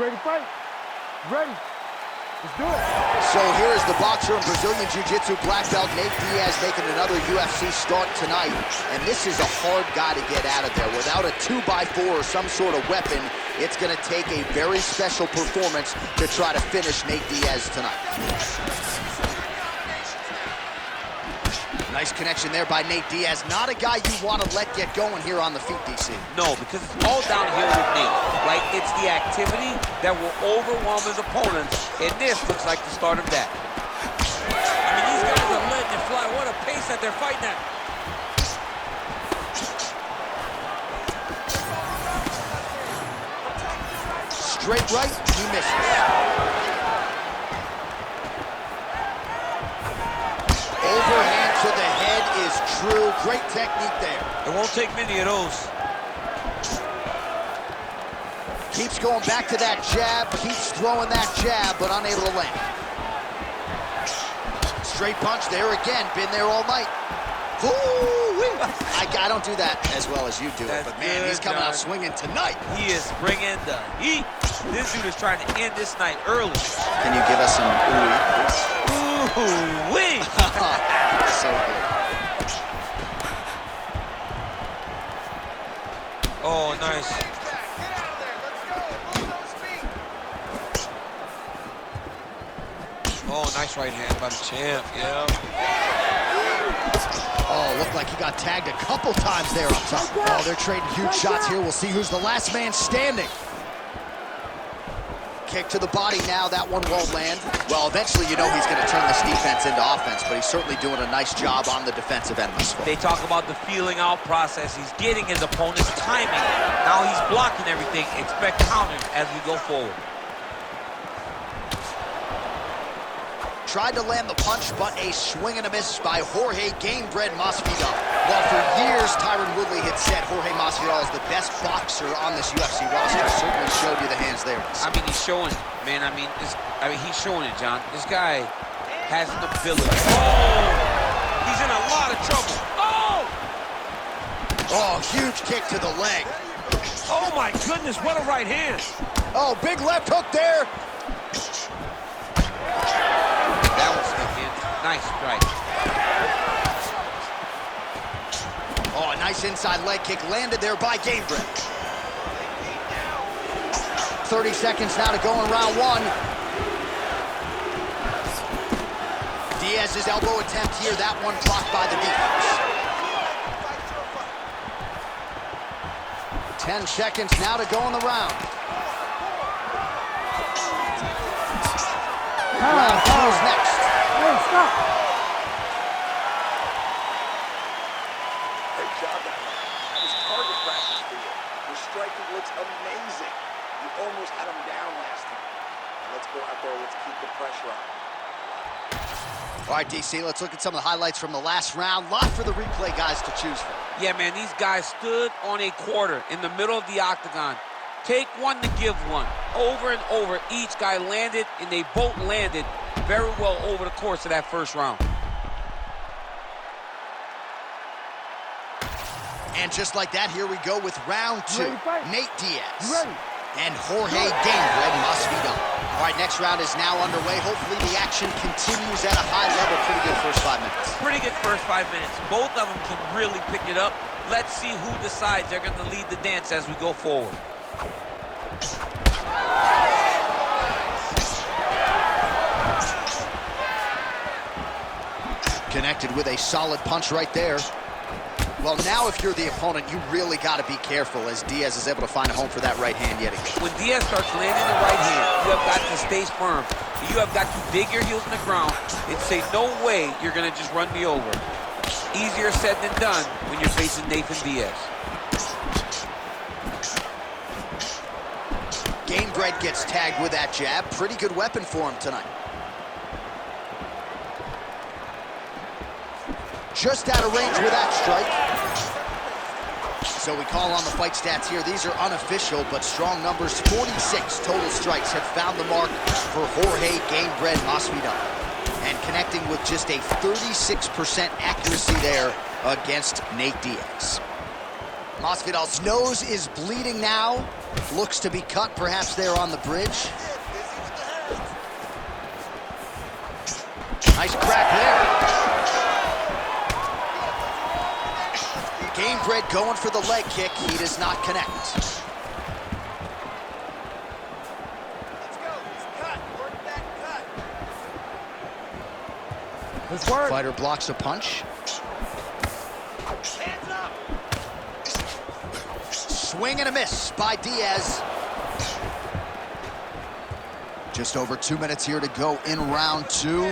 ready to fight? Ready. Let's do it. So here is the boxer and Brazilian Jiu-Jitsu black belt Nate Diaz making another UFC start tonight. And this is a hard guy to get out of there. Without a 2x4 or some sort of weapon, it's going to take a very special performance to try to finish Nate Diaz tonight. Nice connection there by Nate Diaz. Not a guy you want to let get going here on the feet, DC. No, because it's all downhill with Nate, right? It's the activity that will overwhelm his opponents, and this looks like the start of that. I mean, these guys are letting it fly. What a pace that they're fighting at. Straight right, he misses. Overhand to the head is true. Great technique there. It won't take many of those. Keeps going back to that jab, keeps throwing that jab, but unable to land. Straight punch there again, been there all night. Ooh-wee. I don't do that as well as you do it, but man, he's coming out swinging tonight. He is bringing the heat. This dude is trying to end this night early. Can you give us some ooh-wee, please? Ooh-wee. So good. Oh, nice. Oh, nice right hand by the champ, yeah. Oh, looked like he got tagged a couple times there up top. Oh, they're trading huge shots here. We'll see who's the last man standing. Kick to the body now, that one won't land. Well, eventually you know he's going to turn this defense into offense, but he's certainly doing a nice job on the defensive end thus far. They talk about the feeling out process. He's getting his opponent's timing. Now he's blocking everything. Expect counters as we go forward. Tried to land the punch, but a swing and a miss by Jorge Gamebred Masvidal. While for years Tyron Woodley had said Jorge Masvidal is the best boxer on this UFC roster, certainly showed you the hands there. I mean, he's showing it, man. I mean, he's showing it, John. This guy has an ability. Oh! He's in a lot of trouble. Oh! Oh, huge kick to the leg. Oh, my goodness, what a right hand. Oh, big left hook there. That was stuck in. Nice strike. Oh, a nice inside leg kick landed there by Gamebred. 30 seconds now to go in round one. Diaz's elbow attempt here, that one blocked by the defense. 10 seconds now to go in the round. Round two is next. Hey, stop. Great job that one. That was target practice for you. Your striking looks amazing. You almost had him down last time. Let's go out there, let's keep the pressure on. All right, DC, let's look at some of the highlights from the last round. Lot for the replay guys to choose from. Yeah, man, these guys stood on a quarter in the middle of the octagon. Take one to give one. Over and over, each guy landed, and they both landed very well over the course of that first round. And just like that, here we go with round two. Nate Diaz and Jorge Gamebred Masvidal. All right, next round is now underway. Hopefully the action continues at a high level. Pretty good first 5 minutes. Pretty good first 5 minutes. Both of them can really pick it up. Let's see who decides they're going to lead the dance as we go forward. Connected with a solid punch right there. Well, now if you're the opponent, you really got to be careful as Diaz is able to find a home for that right hand yet again. When Diaz starts landing the right hand, you have got to stay firm. You have got to dig your heels in the ground and say, no way you're going to just run me over. Easier said than done when you're facing Nathan Diaz. Gamebred gets tagged with that jab. Pretty good weapon for him tonight. Just out of range with that strike. So we call on the fight stats here. These are unofficial, but strong numbers. 46 total strikes have found the mark for Jorge Gamebred Masvidal. And connecting with just a 36% accuracy there against Nate Diaz. Masvidal's nose is bleeding now. Looks to be cut, perhaps there on the bridge. Nice crack there. Gamebred going for the leg kick. He does not connect. Let's work. Fighter blocks a punch. Hands up. Swing and a miss by Diaz. Just over 2 minutes here to go in round 2. All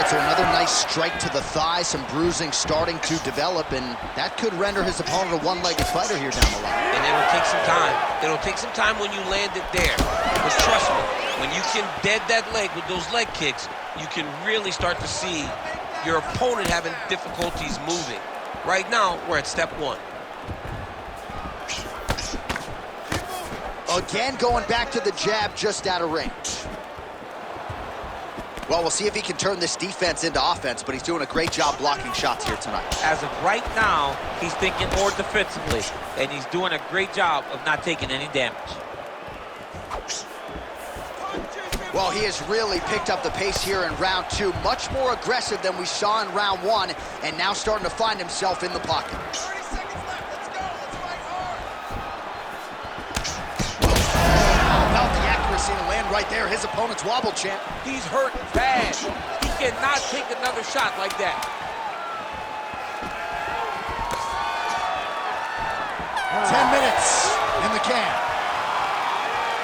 right, so another nice strike to the thigh, some bruising starting to develop, and that could render his opponent a one-legged fighter here down the line. And it'll take some time. It'll take some time when you land it there. But trust me, when you can dead that leg with those leg kicks, you can really start to see your opponent having difficulties moving. Right now, we're at step 1. Again, going back to the jab just out of range. Well, we'll see if he can turn this defense into offense, but he's doing a great job blocking shots here tonight. As of right now, he's thinking more defensively, and he's doing a great job of not taking any damage. Well, he has really picked up the pace here in round 2. Much more aggressive than we saw in round 1, and now starting to find himself in the pocket. 30 seconds left. Let's go. Let's fight hard. How about the accuracy to land right there? His opponent's wobble champ. He's hurt bad. He cannot take another shot like that. 10 minutes in the can.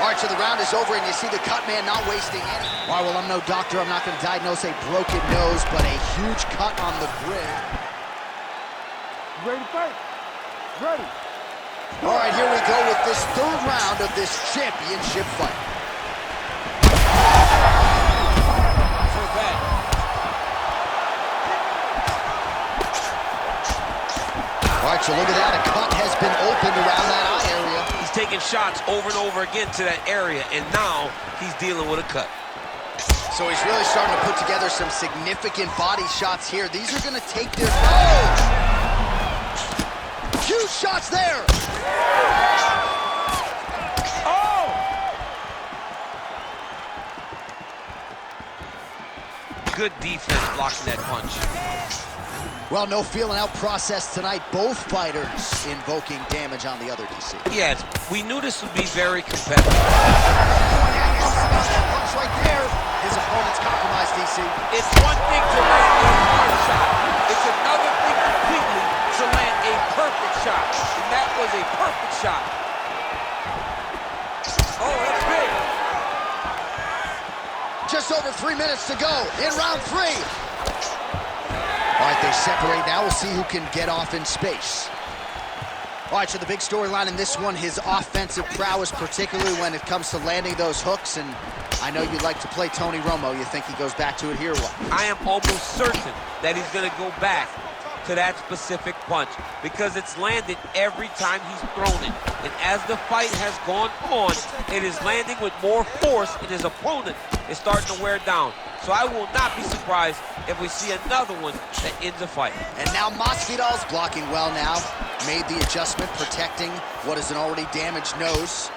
All right, so the round is over, and you see the cut man not wasting any. All right, well, I'm no doctor. I'm not going to diagnose a broken nose, but a huge cut on the grid. Ready to fight? Ready. All right, here we go with this 3rd round of this championship fight. So bad. All right, so look at that. A cut has been opened around that eye area. He's taking shots over and over again to that area, and now he's dealing with a cut. So he's really starting to put together some significant body shots here. These are going to take their... Oh! Huge shots there! Oh! Good defense blocking that punch. Well, no feeling out process tonight. Both fighters invoking damage on the other, DC. Yes, we knew this would be very competitive. Punch right there. His opponent's compromised, DC. It's one thing to land a hard shot. It's another thing completely to land a perfect shot. And that was a perfect shot. Oh, that's big. Just over 3 minutes to go in round 3. All right, they separate now. We'll see who can get off in space. All right, so the big storyline in this one, his offensive prowess, particularly when it comes to landing those hooks. And I know you like to play Tony Romo. You think he goes back to it here, what? I am almost certain that he's going to go back to that specific punch because it's landed every time he's thrown it. And as the fight has gone on, it is landing with more force, and his opponent is starting to wear down. So I will not be surprised if we see another one that ends the fight. And now Masvidal's blocking well now. Made the adjustment, protecting what is an already damaged nose.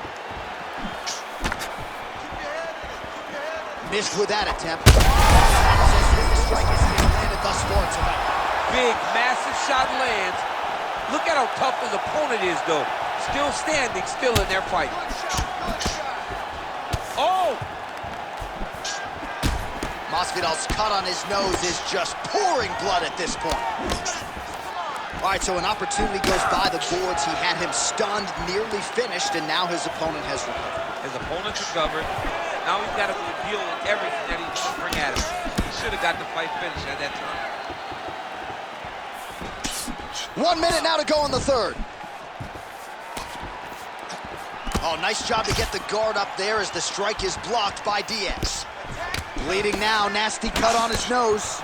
Missed with that attempt. His strike has landed thus far tonight. Big, massive shot lands. Look at how tough his opponent is, though. Still standing, still in their fight. Oh! Masvidal's cut on his nose is just pouring blood at this point. All right, so an opportunity goes by the boards. He had him stunned, nearly finished, and now his opponent has recovered. His opponent's recovered. Now he's got to deal with everything that he's going to bring at him. He should have got the fight finished at that time. 1 minute now to go in the 3rd. Oh, nice job to get the guard up there as the strike is blocked by Diaz. Bleeding now, nasty cut on his nose.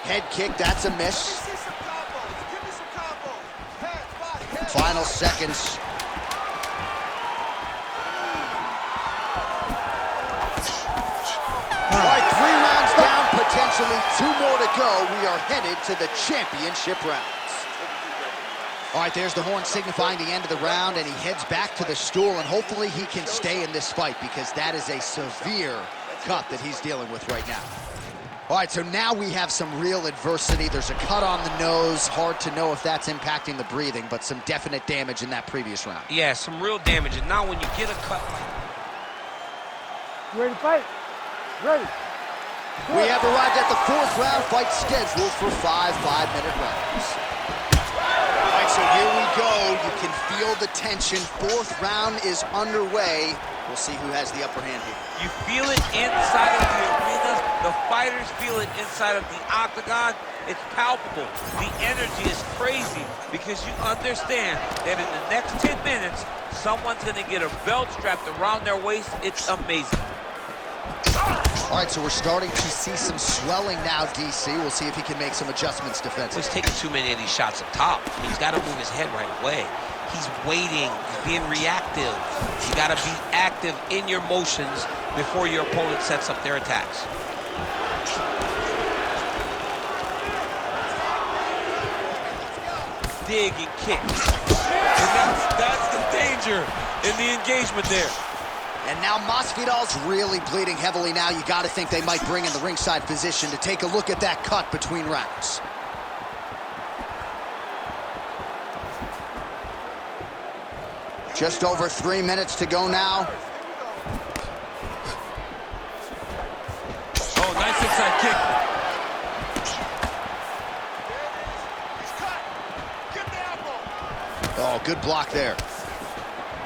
Head kick, that's a miss. Final seconds. 2 more to go. We are headed to the championship rounds. All right, there's the horn signifying the end of the round, and he heads back to the stool, and hopefully he can stay in this fight because that is a severe cut that he's dealing with right now. All right, so now we have some real adversity. There's a cut on the nose. Hard to know if that's impacting the breathing, but some definite damage in that previous round. Yeah, some real damage. And now when you get a cut like... You ready to fight? Ready. We have arrived at the 4th round, fight scheduled for 5 5-minute rounds. All right, so here we go. You can feel the tension. 4th round is underway. We'll see who has the upper hand here. You feel it inside of the arena. The fighters feel it inside of the octagon. It's palpable. The energy is crazy because you understand that in the next 10 minutes, someone's going to get a belt strapped around their waist. It's amazing. All right, so we're starting to see some swelling now, DC. We'll see if he can make some adjustments defensively. He's taking too many of these shots up top. He's got to move his head right away. He's waiting. He's being reactive. You got to be active in your motions before your opponent sets up their attacks. Dig and kick. And that's the danger in the engagement there. And now Masvidal's really bleeding heavily now. You got to think they might bring in the ringside physician to take a look at that cut between rounds. Just over 3 minutes to go now. Oh, nice inside kick. Oh, good block there.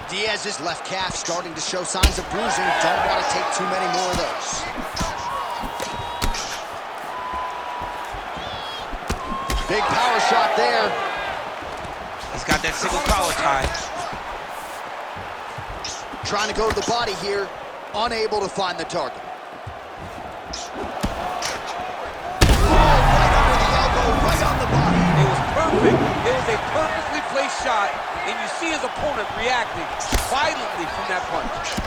Diaz's left calf starting to show signs of bruising. Don't want to take too many more of those. Big power shot there. He's got that single collar tie. Trying to go to the body here. Unable to find the target. Right under the elbow, right on the body. It was perfect. It was a perfectly placed shot, and you see his opponent reacting violently from that punch.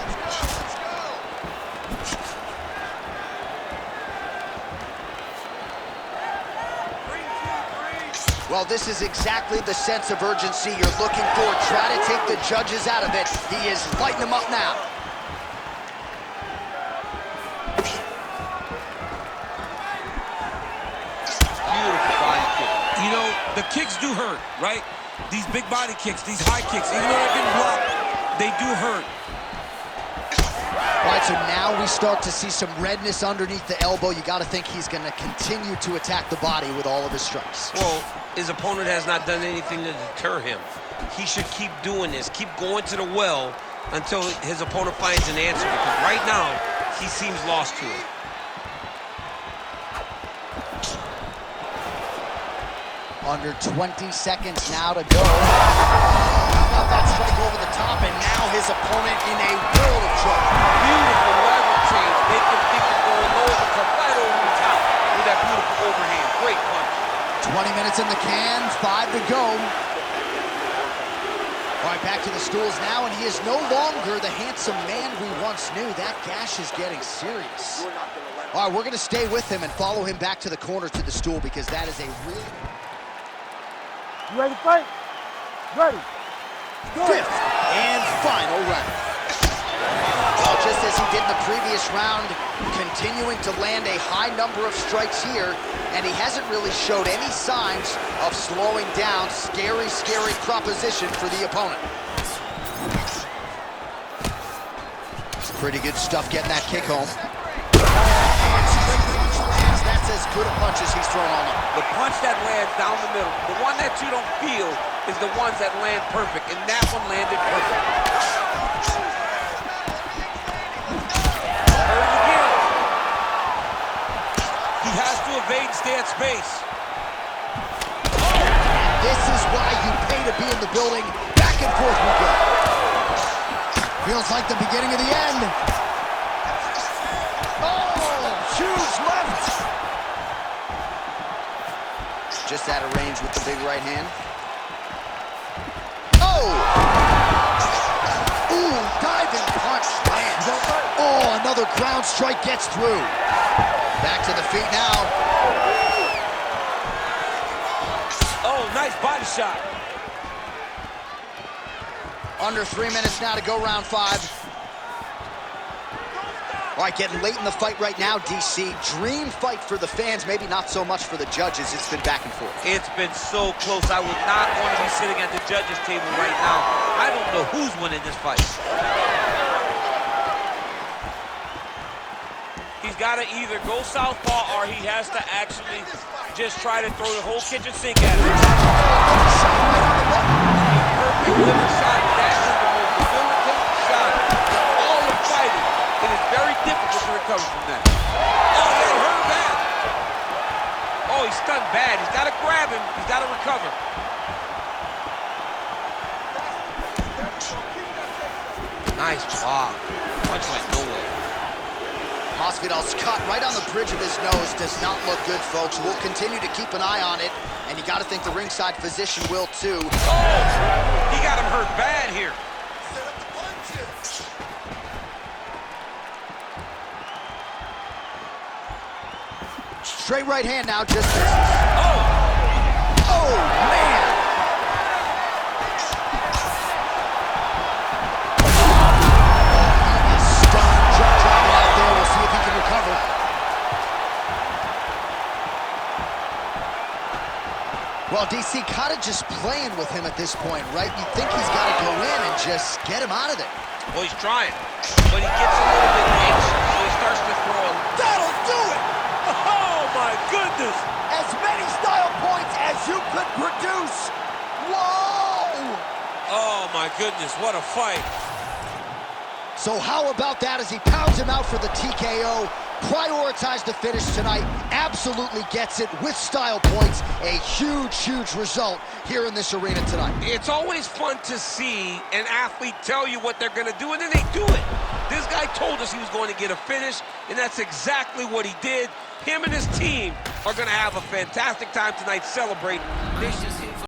Well, this is exactly the sense of urgency you're looking for. Try to take the judges out of it. He is lighting them up now. Beautiful body kick. You know, the kicks do hurt, right? These big body kicks, these high kicks, even though they're getting blocked, they do hurt. All right, so now we start to see some redness underneath the elbow. You got to think he's going to continue to attack the body with all of his strikes. Well, his opponent has not done anything to deter him. He should keep doing this, keep going to the well until his opponent finds an answer, because right now, he seems lost to it. Under 20 seconds now to go. How about that strike over the top, and now his opponent in a world of trouble. Beautiful level change, making people go low and come right over the top with that beautiful overhand. Great punch. 20 minutes in the can, 5 to go. All right, back to the stools now, and he is no longer the handsome man we once knew. That gash is getting serious. All right, we're going to stay with him and follow him back to the corner to the stool, because that is a really... You ready to fight? Ready. Go. 5th and final round. Well, just as he did in the previous round, continuing to land a high number of strikes here, and he hasn't really showed any signs of slowing down. Scary, scary proposition for the opponent. Pretty good stuff getting that kick home. And straight to each lands. That's as good a punch as he's thrown all night. The punch that lands down the middle, the one that you don't feel is the ones that land perfect, and that one landed perfect. Heard it again. He has to evade, stay at space. This is why you pay to be in the building. Back and forth we go. Feels like the beginning of the end. Oh, huge left. Just out of range with the big right hand. Oh! Ooh, diving punch lands. Oh, another ground strike gets through. Back to the feet now. Oh, nice body shot. Under 3 minutes now to go, round 5. All right, getting late in the fight right now, DC. Dream fight for the fans, maybe not so much for the judges. It's been back and forth. It's been so close. I would not want to be sitting at the judges' table right now. I don't know who's winning this fight. He's got to either go southpaw or he has to actually just try to throw the whole kitchen sink at him. Perfect liver shot. That is the most debilitating shot in all of fighting. It is very difficult to recover from that. Oh, that hurt bad. Oh, he's stunned bad. He's got to grab him. He's got to recover. Nice block. Punch went nowhere. Masvidal's cut right on the bridge of his nose does not look good, folks. We'll continue to keep an eye on it, and you got to think the ringside physician will too. Oh, he got him hurt bad here. Straight right hand now, just misses. Oh, man! He is stunned, dropping out there. We'll see if he can recover. Well, DC kind of just playing with him at this point, right? You think he's got to go in and just get him out of there. Well, he's trying, but he gets a little bit anxious, so he starts to throw a... That'll do it! Oh, my goodness. As many style points as you could produce. Whoa! Oh, my goodness, what a fight. So how about that as he pounds him out for the TKO? Prioritized the finish tonight. Absolutely gets it with style points. A huge, huge result here in this arena tonight. It's always fun to see an athlete tell you what they're going to do, and then they do it. This guy told us he was going to get a finish, and that's exactly what he did. Him and his team are going to have a fantastic time tonight celebrating. Vicious